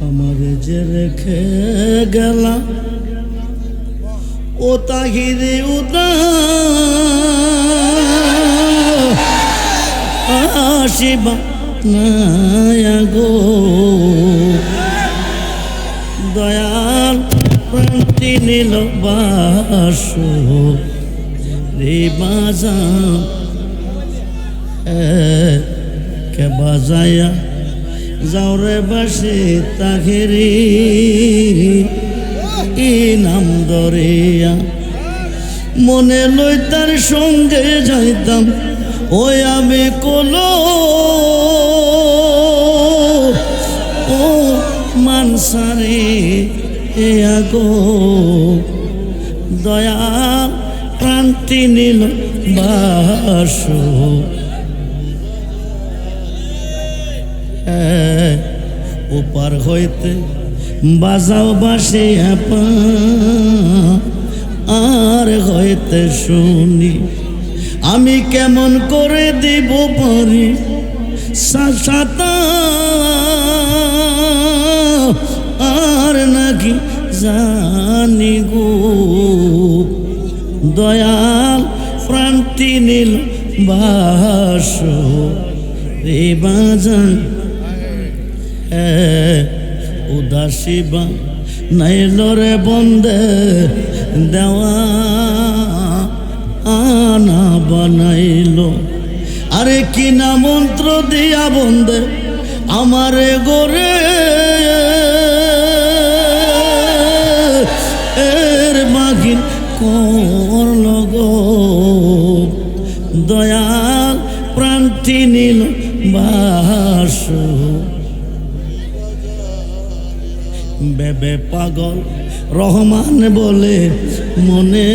আমারে যে রেখে গেলা ও তাহিরে আসিবা নায়া গো দয়াল প্রান্তি নীল বাসু রে বাজান কে বাজায়া যাও রে বাসে তাহিরি নাম দরিয়া মনে লই তার সঙ্গে যাইতাম ওই আমি কোলো ও মানসারে এ আগো দয়া প্রান্তি নীল বাসু ওপার হইতে বাজাও বাসে আর হইতে শুনি আমি কেমন করে দিব পারি সাতা আর নাকি জানি গো দয়াল প্রান্তি নীল বাসু রে বাজান উদাসী বা নাইল রে বন্দে দেওয়া আনা বানাইল আরে কি না মন্ত্র দিয়া বন্দে আমারে গোরে এর মাগিন করল গো দয়াল প্রান্তি নীল বাসু বেবে পাগল রহমান বলে মনে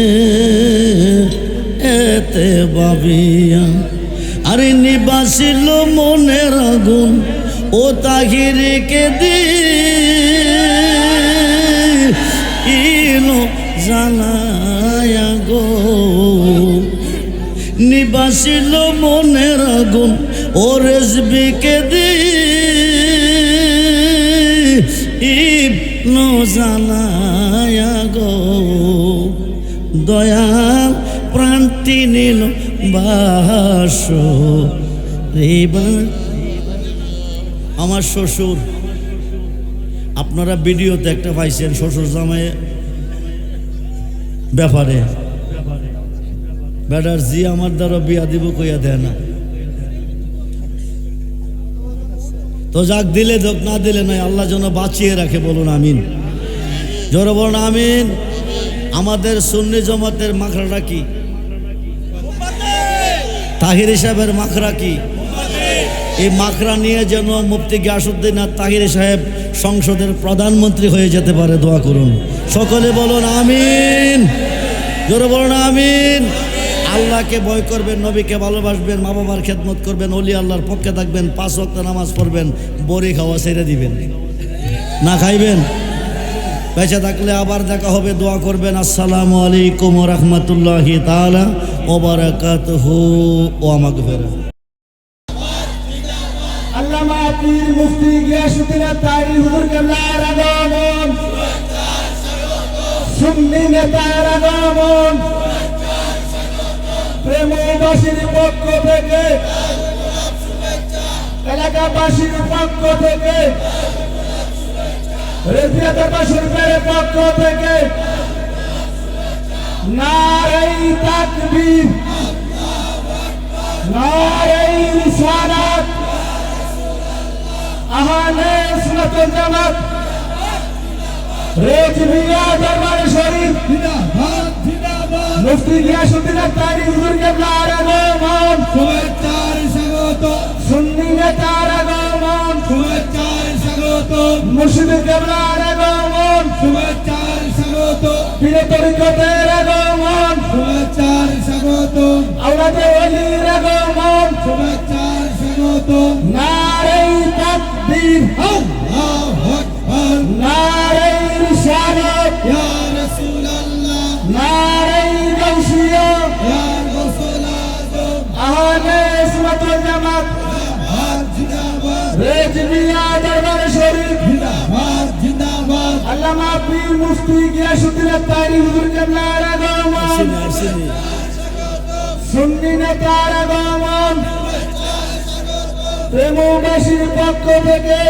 এতে ভাবিয়া আরে নিবাসিল মনের আগুন ও তাহিরিকে দিলো জানায়া গো নিবাসিল মনের আগুন ও রেজবিকে দিলো জানায়া গো দয়াল প্রান্তি নীল বাসু রে আমার শ্বশুর আপনারা ভিডিওতে একটা পাইছেন শ্বশুর জামাই ব্যাপারে বেটার জি আমার দ্বারা বিয়া দিব কইয়া দেয় না তো যাক দিলে যোগ না দিলে নয় আল্লাহ যেন বাঁচিয়ে রাখে বলুন আমিন জোরে বলুন আমিন আমাদের সুন্নি জমাতের মাখরাটা কি তাহির সাহেবের মাখরা কি এই মাখরা নিয়ে যেন মুফতি গিয়াসউদ্দিন আর তাহির সাহেব সংসদের প্রধানমন্ত্রী হয়ে যেতে পারে দোয়া করুন সকলে বলুন আমিন জোরে বলুন আমিন আল্লাহকে ভয় করবেন নবীকে ভালোবাসবেন মা বাবার খেদমত করবেন ওলি আল্লাহর পক্ষে থাকবেন 5 ওয়াক্ত নামাজ পড়বেন বড়ি খাওয়া ছেড়ে দিবেন না খাইবেন বেঁচে থাকলে আবার দেখা হবে দোয়া করবেন আসসালামু আলাইকুম ওয়া রাহমাতুল্লাহি তাআলা ওয়া বারাকাতুহু ওয়া মাগফিরাহ আল্লামা পীর মুফতি গিয়াসউদ্দিন তাহিরি হুজুর কেবলার আগমন সুন্নি নেতার আগমন প্রেমবাসীর পক্ষ থেকে এলাকাবাসীর পক্ষ থেকে রেজিয়াতবাসীর পক্ষ থেকে নারায়ে তাকবীর নারায়ে রিসালাত আহলে সুন্নাত ওয়াল জামাত রেজবিয়া দরবার শরীফ জিন্দাবাদ জিন্দাবাদ মুফতি গিয়াসউদ্দিন তাহিরি হুজুর কেবলার আগমন শুভেচ্ছার স্বাগত সুন্নি নেতার আগমন শুভেচ্ছার স্বাগত মুর্শিদ কেবলার আগমন শুভেচ্ছার স্বাগত পীর তরিকতের আগমন শুভেচ্ছার স্বাগত আওলাদে ওলির আগমন শুভেচ্ছার স্বাগত নারায়ে তাকবীর আল্লাহু আকবার নারায়ে রিসালাত ইয়া রাসূলুল্লাহ নারায়ে গাউসিয়া ইয়া রাসূল আযম আহলে সুন্নাত ওয়াল জামাত জিন্দাবাদ জিন্দাবাদ রেজবিয়া দরবার শরীফ জিন্দাবাদ মুফতি গিয়াসউদ্দিন তাইরি হুজুর কেবলার আগমন, সুন্নি নেতার আগমন, প্রেমবাসীর পক্ষ থেকে,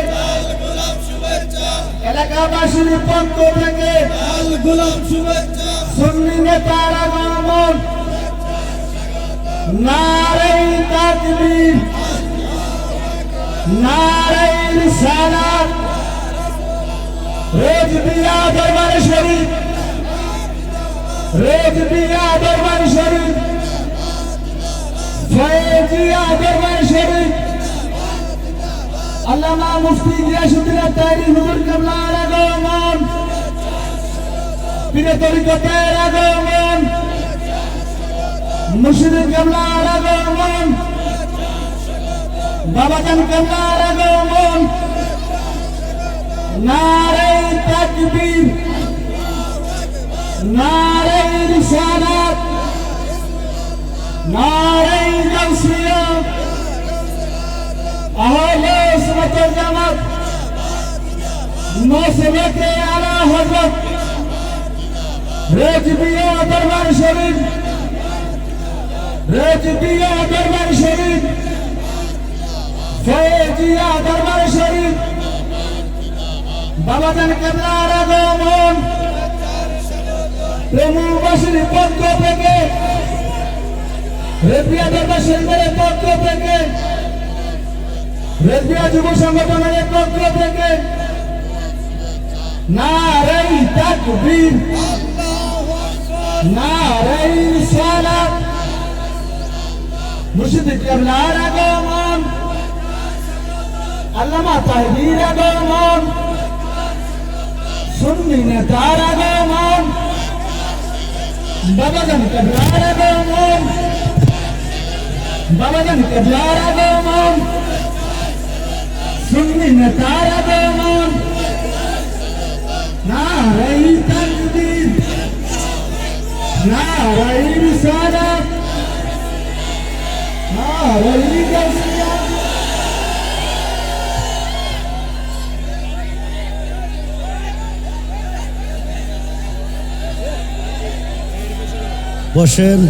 এলাকাবাসীর পক্ষ থেকে সুন্নি নেতার আগমন। নারে তাকবীর, নারে রিসালাত। রেজবিয়া দরবার শরীফ, রেজবিয়া দরবার শরীফ, ফয়েজিয়া দরবার শরীফ, আল্লামা মুফতি গিয়াসউদ্দিন তাইরি হুজুর কেবলার আগমন, পীর তরিকতের আগমন, মুর্শিদ কেবলার আগমন, বাবাজান কেবলার আগমন। নারে তাকবীর, নারে রিসালাত, নারে গাউসিয়া। আহলে সুন্নাত ওয়াল জামাত মসলকে আলা হযরত রেজবিয়া দরবার শরীফ, রেজবিয়া দরবার শরীফ, ফয়েজিয়া দরবার শরীফ, বাবাজান কেবলার আগমন। প্রেমবাসীর পক্ষ থেকে, রেজবিয়া দরবার শরীফের পক্ষ থেকে, রেজবিয়া যুব সংগঠনের পক্ষ থেকে নারে তাকবীর, নারে রিসালাত। মুর্শিদ কেবলার আগমন, আল্লামা তাহির আগমন, সুন্নি নেতার আগমন, বাবাজান কেবলার আগমন, বাবাজান কেবলার আগমন, সুন্নি নেতার আগমন। নারে তাকবীর, নারে রিসালাত, নারে গাউসিয়া। বসেন।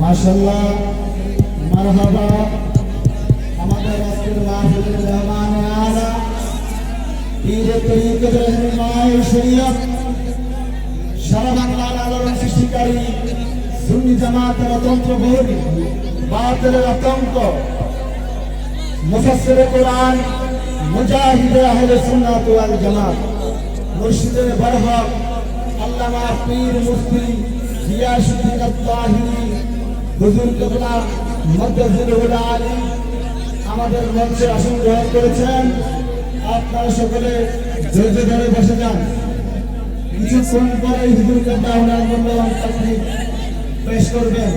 মাশাআল্লাহ, মারহাবা। আমাদের আজকের মাহফিলের মেহমানে আলা, পীর তরিকত রহমায়ে শরীয়ত, সারা বাংলার আলোড়ন সৃষ্টিকারী সুন্নি জামাতের অতন্ত্র বহুরী, বাতিলের আতঙ্ক, মুফাসসিরে কোরআন, মুজাহিদে আহলে সুন্নাত ওয়াল জামাত, মুর্শিদে বরহক, আল্লামা পীর মুফতি গিয়াসউদ্দিন তাহিরি হুজুর কেবলা মদ্দাজিরুল আলী আমাদের মঞ্চে আসন গ্রহণ করেছেন। আপনারা সকলে ধৈর্য ধরে বসে যান। কিছুক্ষণ পরে হুজুর কেবলা ওনার মূল্যবান তাকরীর পেশ করবেন।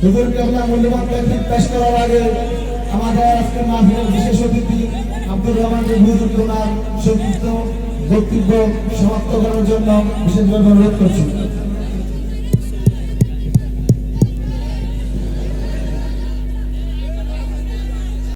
হুজুর কেবলা মূল্যবান তাকরীর পেশ করার আগে আমাদের আজকের মাহফিলের বিশেষ অতিথি আব্দুর রহমান হুজুরকে ওনার সংক্ষিপ্ত বক্তব্য সমাপ্ত করার জন্য বিশেষভাবে অনুরোধ করছি।